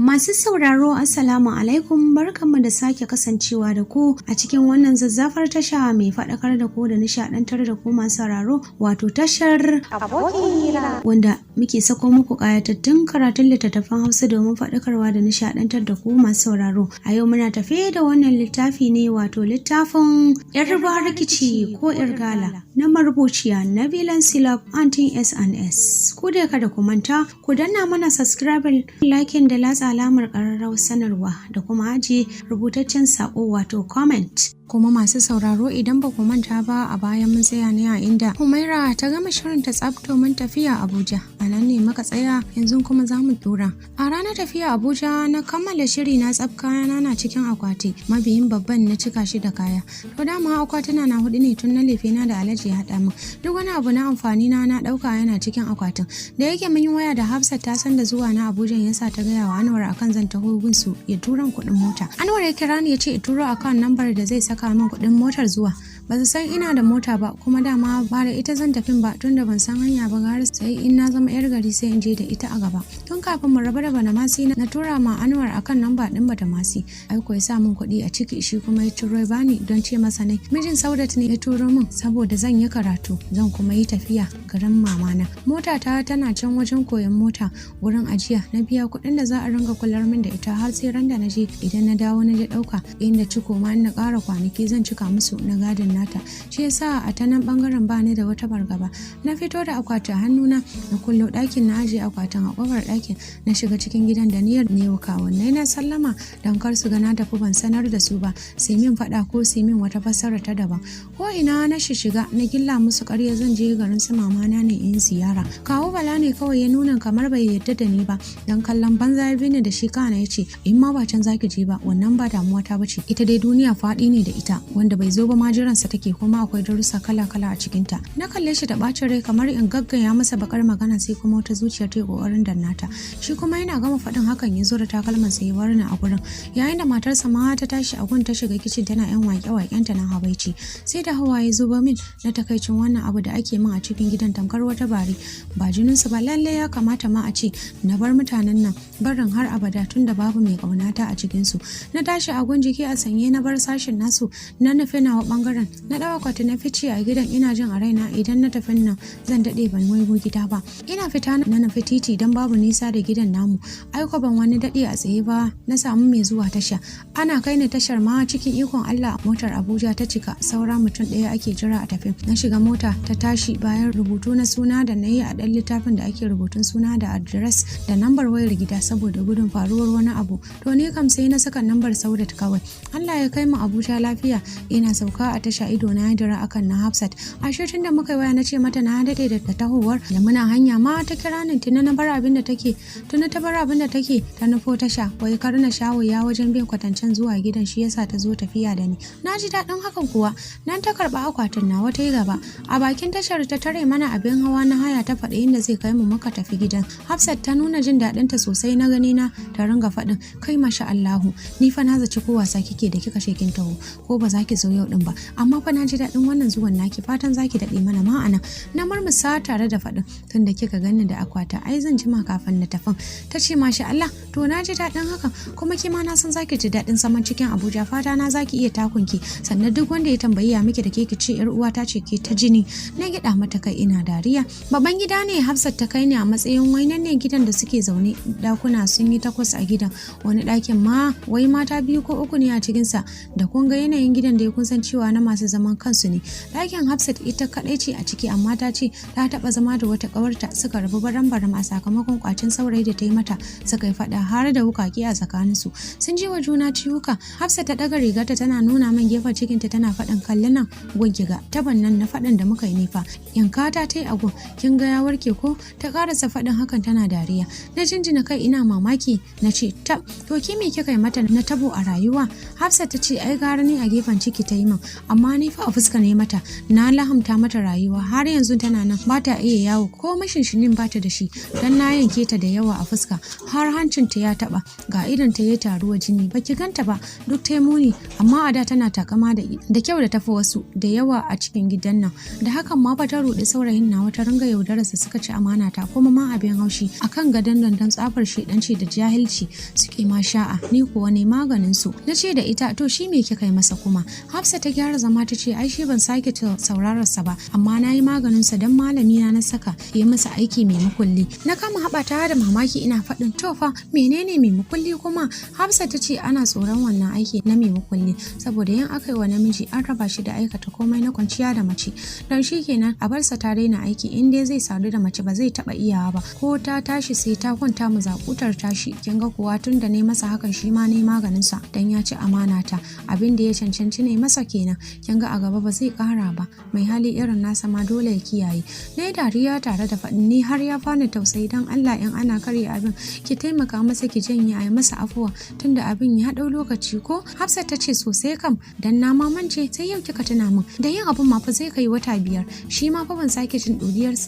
Masu sauraro Assalamu alaikum, barkanmu da sake kasancewa da ku a cikin wannan zazzafar tasha mai faɗakar da ku da nishaɗantar da ku masu sauraro, wato tashar Abokina, wanda muke sako muku ƙayatattun karatun littattafan Hausa domin faɗakarwa da nishaɗantar da ku masu sauraro. A yau muna tafe da wannan littafi ne, wato littafin 'Yar Rikici ko 'Yar Gala na marubuciya Nabilan Silab Antin S&S. Ku dai kada ku manta ku danna mana subscribe, liking da latsa alamar ƙararrawar sanarwa da kuma ajiye rubutaccen saƙo wato comment. Kuma masu sauraro, idan ba ku manta ba, a baya mun tsaya ne a inda Humaira ta gama shirin ta tsaf domin tafiya Abuja. A nan ne muka tsaya, yanzu kuma za mu dora. A ranar tafiya Abuja na kammala shiri na tsaf, kayana na cikin akwati, mabiyin babban na cika shi da kaya. To dama akwatuna na hudu ne tun na lefe na da Alhaji ya haɗa min. Duk wani abu na amfani na ɗauka yana cikin akwatin. Da yake mun yi waya da Hafsat ta san da zuwa na Abuja, yasa ta gaya wa Anwar akan zan taho gunsu ya turan kuɗin mota. Anwar ya kira ni ya ce turo akan lambar da zai saka min kuɗin motar zuwa. Ba su san ina da mota ba, kuma dama ba da ita zan tafin ba, tunda ban san hanya ba, har sai in na zama yar gari sai in je da ita a gaba. Tun kafin mu raba da Badamasi na tura ma Anwar akan lamba din Badamasi. Ai ko ya sa min kuɗi a ciki, shi kuma ya turo ya bani don ce masa ne mijin Saudat ne ya turo min saboda zan yi karatu, zan kuma yi tafiya garin mamana. Mota ta tana can wajen koyon mota wurin ajiya. Na biya kuɗin da za a ringa kular min da ita har sai ran da na je, idan na dawo na je ɗauka, inda ciko ma na ƙara kwanaki zan cika musu na gadin nata. Shi yasa a ta nan bangaren ba ni da wata bargaba. Na fito da akwati a hannuna, na kullo ɗakin, na ajiye akwatin a ƙofar ɗakin, na shiga cikin gidan da niyyar ne kawunnai na sallama don kar su ga na tafi ban sanar da su ba, sai min faɗa ko sai min wata fassara ta daban. Ko ina na shiga na gilla musu ƙarya zan je garin su mamana ne in ziyara. Kawu Bala ne kawai ya nuna kamar bai yarda da ni ba, don kallon banza ya bi ni da shi, kana ya ce in ma ba can zaki je ba, wannan ba damuwa ta bace, ita dai duniya faɗi ne da ita, wanda bai zo ba ma jiransa take, kuma akwai darussa kala-kala a cikinta. Na kalle shi da bacin rai, kamar in gaggaya masa bakar magana, sai kuma wata zuciyar ta yi kokarin dannata. Shi kuma yana gama faɗin hakan ya zo da takalman sa ya bar ni a gurin, yayin da matarsa ma ta tashi a gun ta shiga kicin tana yan waƙe-waƙenta na habaici. Sai da hawaye zuba min na takaicin wannan abu da ake min a cikin gidan, tamkar wata bari. Ba jininsu ba, lalle ya kamata ma a ce na bar mutanen nan barin har abada, tun da babu mai ƙaunata a cikinsu. Na tashi a gun jiki a sanye na bar sashin nasu, na nufi nawa bangaren, na dawa kwata na fice a gidan. Ina jin a raina idan na tafi nan zan daɗe ban waigo gida ba. Ina fita na nufi titi don babu nisa da gidan namu. Aiko ban wani daɗe a tsaye ba, na samu mai zuwa tasha. Ana kai ni tashar ma cikin ikon Allah motar Abuja ta cika, saura mutum ɗaya ake jira a tafi. Na shiga mota ta tashi, bayan rubutu na suna da na yi a ɗan littafin da ake rubutun suna da adres da nambar wayar gida saboda gudun faruwar wani abu. To ni kam sai na saka nambar Saudat kawai. Allah ya kai mu Abuja lafiya. Ina sauka a tasha, ido na ya dira akan na Hafsat. Ashe tun da muka yi waya na ce mata na daɗe da tahowar, da muna hanya ma ta kira ni, tuna ta bar abin da take ta nufo tasha. Wai kar na sha wuya wajen bin kwatancen zuwa gidan, shi yasa ta zo tafiya da ni. Na ji daɗin hakan kuwa. Nan ta karɓa akwatin nawa ta yi gaba. A bakin tashar ta tare mana abin hawa na haya, ta faɗi inda zai kai mu muka tafi gidan. Hafsat ta nuna jin daɗin ta sosai, na gani na ta ringa faɗin kai masha Allahu, ni fa na zaci ko wasa kike da kika shekin taho, ko ba za ki zo yau din ba, amma fa na ji daɗin wannan zuwan naki, fatan za ki daɗe mana ma'ana. Na murmusa tare da faɗin tunda kika gani da akwata ai zan jima kafin na tafin. Ta ce masha Allah, to na ji daɗin hakan, kuma kima na san za ki ji daɗin zaman cikin Abuja, fata na za ki iya takunki, sannan duk wanda ya tambayi ya miki da ke ki ce yar uwa ta ce ke ta jini. Na gida mata kai ina dariya. Babban gida ne Hafsat ta kai ni a matsayin wainan ne gidan da suke zaune, dakuna sun yi 8 a gidan, wani ɗakin ma wai mata 2 ko 3 ne a cikinsa. Da kun ga yanayin gidan da ya kun san cewa na masu zaman kansu ne. Ɗakin Hafsat ita kaɗai ce a ciki, amma ta ce ta taɓa zama da wata ƙawarta, suka rabu baram-baram a sakamakon kwacin saurayi da ta yi mata, suka yi faɗa har da wukaki a tsakaninsu. Sun ji wa juna ciwuka. Hafsat ta ɗaga rigarta tana nuna min gefen cikinta tana faɗin kalli nan gun kiga taban nan na faɗin da muka yi nifa. Yankata ta yi agun, kin ga ya warke ko? Ta ƙarasa faɗin hakan tana dariya. Na jinjina kai ina mamaki, na ce tab, to ki me kika yi mata na tabo a rayuwa? Hafsat ta ce ai gara ni a gefen ciki ta yi min, amma ni fa a fuska ne mata, na lahamta mata rayuwa, har yanzu tana nan ba ta iya yawo to ko mashinshinin bata da shi dan na yanke ta da yawa a fuska har hancinta ya taba ga idan ta yi taruwa jini baki ganta ba duk ta muni amma a da tana takama da kyau da tafi wasu da yawa a cikin gidan nan da hakan ma fa ta rudi saurayin nawa ta ringa yaudararsa suka ci amana ta kuma ma abin haushi akan gadon dandan tsafar shedanci da jahilci suke ma sha'a ni kuwa ne maganin su nace da ita to shi me kika yi masa kuma Hafsa ta gyara zama ta ce ai shi ban sake saurarar sa ba amma nayi maganin sa dan malami na saka yi masa aiki mai mukulli na kama haɓata da mamaki ina faɗin to fa menene mai mukulli kuma Hafsa ta ce ana tsoron wannan aiki na mai mukulli saboda yin aka yi wa namiji an raba shi da aikata komai na kwanciya da mace don shi kenan a barsa ta daina aiki in dai zai sadu da mace ba zai taɓa iyawa ba ko ta tashi sai ta kwanta mu zakutar tashi kin ga kuwa tun da ne masa hakan shi ma ne maganin sa dan ya ci amana ta abin da ya cancanci ne masa kenan kin ga a gaba ba zai ƙara ba mai hali irin nasa ma dole ya kiyaye na dariya tare da faɗin ni har ya fani tausayi dan Allah in ana karya abin ki taimaka masa ki janye a yi masa afuwa tunda abin ya ɗau lokaci ko Hafsat ta ce sosai kam dan na mamance sai yau kika tuna min da yin abin ma fa zai kai wata 5 shi ma fa ban sake jin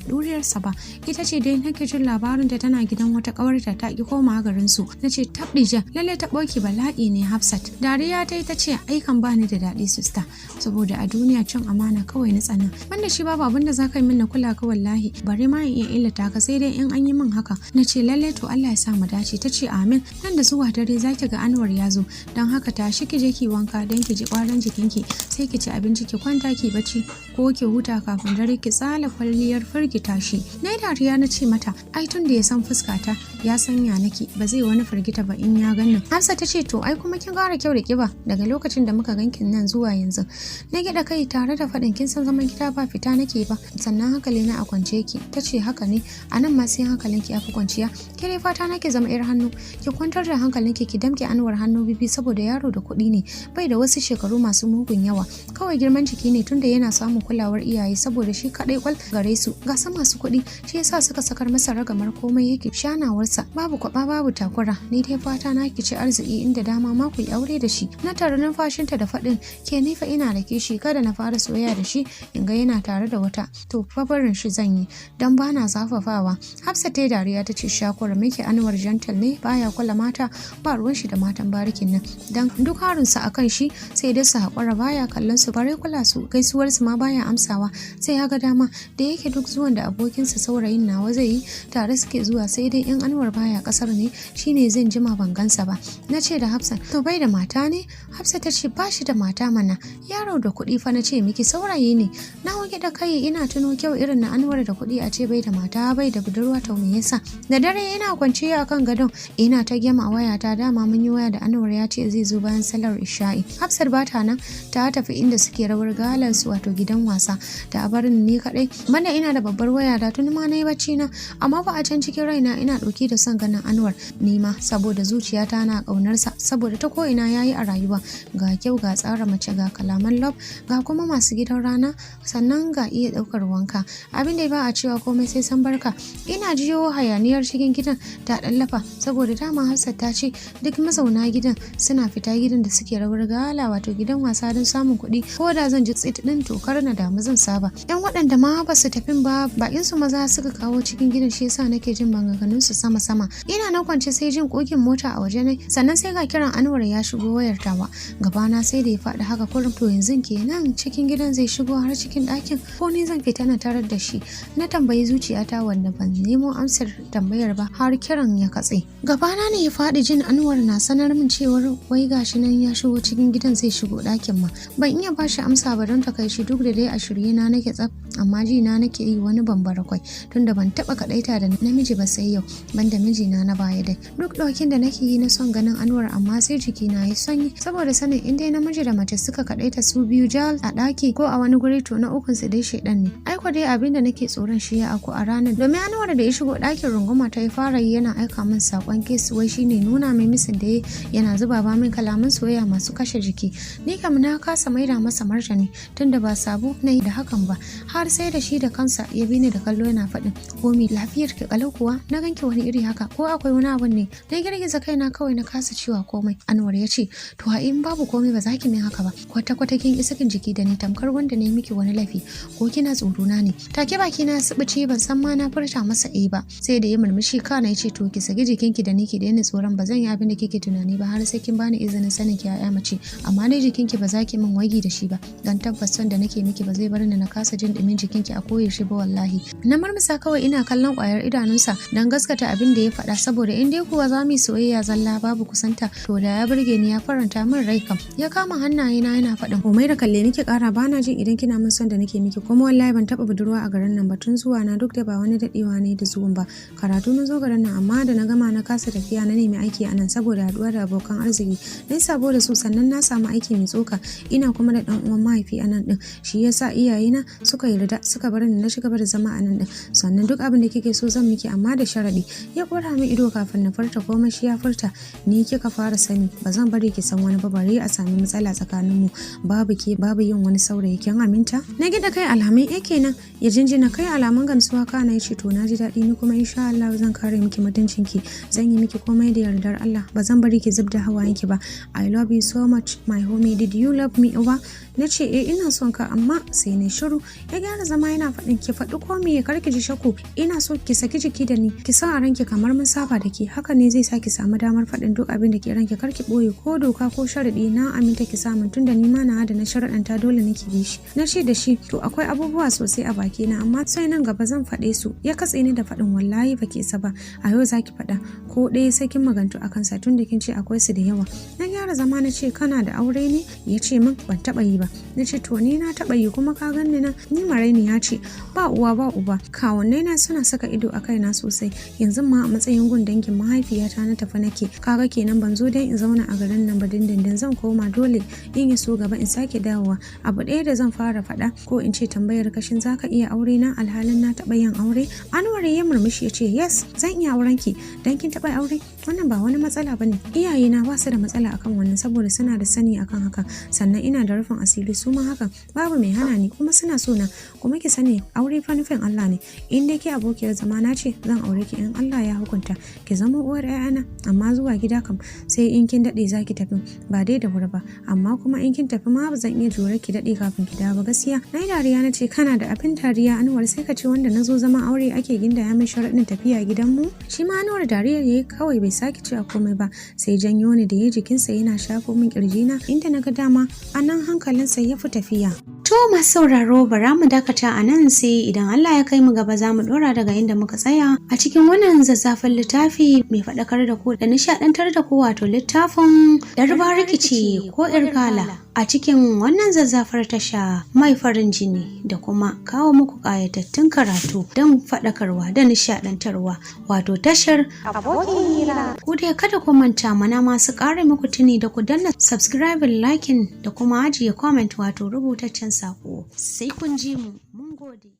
duriyarsa ba ita ce dai nake jin labarin da tana gidan wata kawarta ta ki koma garin su nace tabbija lalle ta boki bala'i ne Hafsat dariya ta ce ai kan bani da daɗi sista saboda a duniya cin amana kawai na tsana banda shi babu abin da zaka yi min na kula ka wallahi bare ma in iya illata ka sai dai in an yi min haka nace lalle to Allah ya sa mu dace tace amin nan da zuwa dare zaki ga Anwar ya zo dan haka tashi ki je ki wanka dan ki ji kwarin jikinki sai ki ci abinci ki kwanta ki bacci ko ki huta kafin dare ki tsala kwalliyar firgita shi na dariya na ce mata ai tun da ya san fuskata ya sanya nake ba zai wani firgita ba in ya ganni Hafsa ta ce to ai kuma kin gara kyau da kiba daga lokacin da muka gankin nan zuwa yanzu na gida kai tare da faɗin kin san zaman gida ba fita nake ba sannan hankali na a kwance ki ta ce haka ne a nan ma sai hankalinki ya fi kwanciya ke dai fata nake zama yar hannu ki kwantar da hankalinki ki damke Anwar hannu bibi saboda yaro da kuɗi ne bai da wasu shekaru masu mugun yawa kawai girman jiki ne tunda yana samun kulawar iyaye saboda shi kadai kwal gare su ga sa masu kuɗi shi yasa suka sakar masa ragamar komai yake shanawarsa babu kwaba babu takura ni dai fata na ki ci arziki inda dama ma ku yi aure da shi na tare numfashinta da faɗin ke ni fa ina da kishi kada na fara soyayya da shi in ga yana tare da wata to fa barin shi zan yi dan bana zafafawa Hafsa ta dariya ta ce shakura miki Anwar gentle ne baya kula mata ba ruwan shi da matan barikin nan dan duk harinsa akan shi sai dai su haƙura baya kallon su bare kula su gaisuwar su ma baya amsawa sai ya ga dama da yake duk zuwan da abokinsa saurayin nawa zai yi tare suke zuwa sai dai in Anwar baya kasar ne shine zan jima ban gansa ba na ce da Hafsa to bai da mata ne Hafsa ta ce ba shi da mata mana yaro da kuɗi fa na ce miki saurayi ne na wage da kai ina tuno kyau irin na Anwar da kuɗi a ce bai da mata bai da budurwa to me yasa da dare ina kwanciya akan gadon ina ta gema wayata dama mun yi waya da Anwar ya ce zai zo bayan salar isha'i Hafsat bata nan ta tafi inda suke rawar galar su wato gidan wasa da a barin ni kadai banda ina da babbar waya da tuni ma nayi bacci na amma ba a can cikin raina ina dauke da son ganin Anwar ni ma saboda zuciyata na kaunar sa saboda ta ko ina yayi a rayuwa ga kyau ga tsara mace ga kalaman love ga kuma masu gidan rana sannan ga iya daukar wanka abin da ba a cewa komai sai san barka ina jiyo hayaniyar cikin gidan ta dallafa saboda dama Hafsat ta ce duk mazauna gidan suna fita gidan da suke rawar gala wato gidan wasa don samun kuɗi ko da zan ji tsit din tokar na damu zan saba yan waɗanda ma ba su tafin ba bakin su maza suka kawo cikin gidan shi yasa nake jin maganganun su sama sama ina nan kwance sai jin kokin mota a waje ne sannan sai ga kiran Anwar ya shigo wayar tawa gabana sai da ya faɗi haka kurum to yanzu kenan cikin gidan zai shigo har cikin ɗakin ko ni zan fita na tarar da shi na tambayi zuciyata wanda ban nemo amsar tambayar ba har kiran ya katse gabana ne ya faɗi jin Anwar na sanar min cewar wai gashi nan ya shigo cikin gidan zai shigo ɗakin ma ban iya bashi amsa ba don takaici duk da dai a shirye na nake tsaf amma ji na nake yi wani bambara kwai tunda ban taba kadaita da namiji ba sai yau banda mijina na baya dai duk ɗaukin da nake yi na son ganin Anwar amma sai jiki na yi sanyi saboda sanin in dai namiji da mace suka kadaita su biyu jal a ɗaki ko a wani guri to na ukun su dai shedan ne aiko dai abin da nake tsoron shi ya aku a ranar domin Anwar da ya shigo ɗakin runguma ta yi fara yi yana aika min sakon kes wai shine nuna mai misin da yana zuba ba min kalaman soyayya masu kashe jiki ni kam na kasa maida masa martani tunda ba sabo na yi da hakan ba har har sai da shi da kansa ya bi ni da kallo yana faɗin komi lafiyar ki kalau kuwa na ganki wani iri haka ko akwai wani abun ne. Na girgiza kaina kawai na kasa cewa komai. Anwar ya ce to a in babu komai ba za ki min haka ba, kwata kin isa kin jiki da ni tamkar wanda ne miki wani laifi ko kina tsoro na ne. Take baki na sibice ban san ma na furta masa ba, sai da ya murmushi kana ya ce to ki saki jikinki da ni ki daina tsoron, ba zan yi abin da kike tunani ba har sai kin bani izinin sanin ki yaya mace, amma dai jikinki ba za ki min wagi da shi ba dan tabbas son da nake miki ba zai bar ni na kasa jin dumin jikinki a koyaushe ba wallahi. Na murmusa kawai ina kallon kwayar idanunsa dan gaskata abin da ya faɗa, saboda in dai kuwa za mu yi soyayya zalla babu kusanta to da ya burge ni ya faranta min rai kam. Ya kama hannaye na yana faɗin komai da kalle nake ƙara bana jin idan kina min son da nake miki, kuma wallahi ban taɓa budurwa a garin nan ba tun zuwa na, duk da ba wani daɗewa ne da zuwan ba, karatu na zo garin nan amma da na gama na kasa tafiya na nemi aiki a nan saboda haɗuwa da abokan arziki na sabo da su, sannan na samu aiki mai tsoka ina kuma da ɗan uwan mahaifi a nan ɗin, shi yasa iyayena suka yarda suka bar ni na shiga da zama a nan ɗin, sannan duk abin da kike so zan miki amma da sharaɗi. Ya kora min ido kafin na furta komai shi ya furta ni kika fara sani, ba zan bari ki san wani ba bare a sami matsala tsakaninmu, babu ke babu yin wani saurayi kin aminta. Na gida kai alhamin kenan ya jinjina kai alamun gamsuwa kana ya ce to na ji daɗi ni kuma insha Allah zan kare miki mutuncinki, zan yi miki komai da yardar Allah, ba zan bari ki zubda hawayenki ba. I love you so much my homie, did you love me over? Na ce ina son ka, amma sai na shiru. Ya gyara zama yana faɗin ki faɗi ko me kar ki ji shakku, ina so ki saki jiki da ni, ki sa a ranki kamar mun saba da ke, haka ne zai sa ki samu damar faɗin duk abin da ke ranki, kar ki ɓoye ko doka ko sharaɗi, na aminta ki samun tunda ni ma na da na sharaɗanta dole nake bi shi. Na ce da shi to akwai abubuwa sosai a baki na amma sai nan gaba zan faɗe su. Ya katse ni da faɗin wallahi ba ki isa ba, a yau zaki faɗa ko ɗaya sai kin magantu akan sa tunda kin ce akwai su da yawa. Na gyara zama na ce kana da aure ne? Ya ce min ban taɓa yi ba. Na ce to ni na taɓa yi kuma ka ganni na, ni maraini ya ce ba uwa ba uba, kawunnai na suna saka ido a kaina sosai, yanzu ma a matsayin gun dangin mahaifiyata na tafi nake, kaga kenan ban zo dai in zauna a garin nan ba dindindin, zan koma dole in yi so gaba in sake dawowa. Abu ɗaya da zan fara faɗa ko in ce tambayar kashin zaka iya aure na alhalin na taɓa yin aure? Anwar ya murmushi ya ce yes zan iya auren ki dan kin taɓa aure, wannan ba wani matsala bane, iyayena ba su da matsala akan wannan saboda suna da sani akan haka, sannan ina da rufin asiri su ma hakan babu mai hana ni kuma suna so na, kuma ki sani aure fa nufin Allah ne, in dai ki abokiyar zama na ce zan aure ki in Allah ya hukunta ki zama uwar ƴaƴana, amma zuwa gida kam sai in kin dade zaki tafi ba dai da wuri ba, amma kuma in kin tafi ma ba zan iya jure ki dade kafin ki dawo ba gaskiya. Na yi dariya na ce kana da abin dariya Anwar, sai ka ce wanda na zo zama aure ake gindaya min sharaɗin tafiya gidanmu? Shi ma Anwar dariyar yayi kawai bai sake cewa komai ba, sai janyo ni da ya jikinsa yana shafo min kirjina inda na ga dama a nan hankalinsa ya fi tafiya. To masu sauraro bara mu dakata a nan, sai idan Allah ya kai mu gaba za mu dora daga inda muka tsaya a cikin wannan zazzafin littafi mai faɗakar da ku da nishaɗantar da ku, wato littafin Yarba rikici ko Irkala. A cikin wannan zazzafar tasha mai farin jini da kuma kawo muku ƙayatattun karatu don faɗakarwa da nishaɗantarwa, wato tashar Abokin Hira. Ku dai kada ku manta mana masu ƙara muku tuni da ku danna subscribing, liking da kuma ajiye comment wato rubutaccen saƙo. Sai kun ji mu. Mun gode.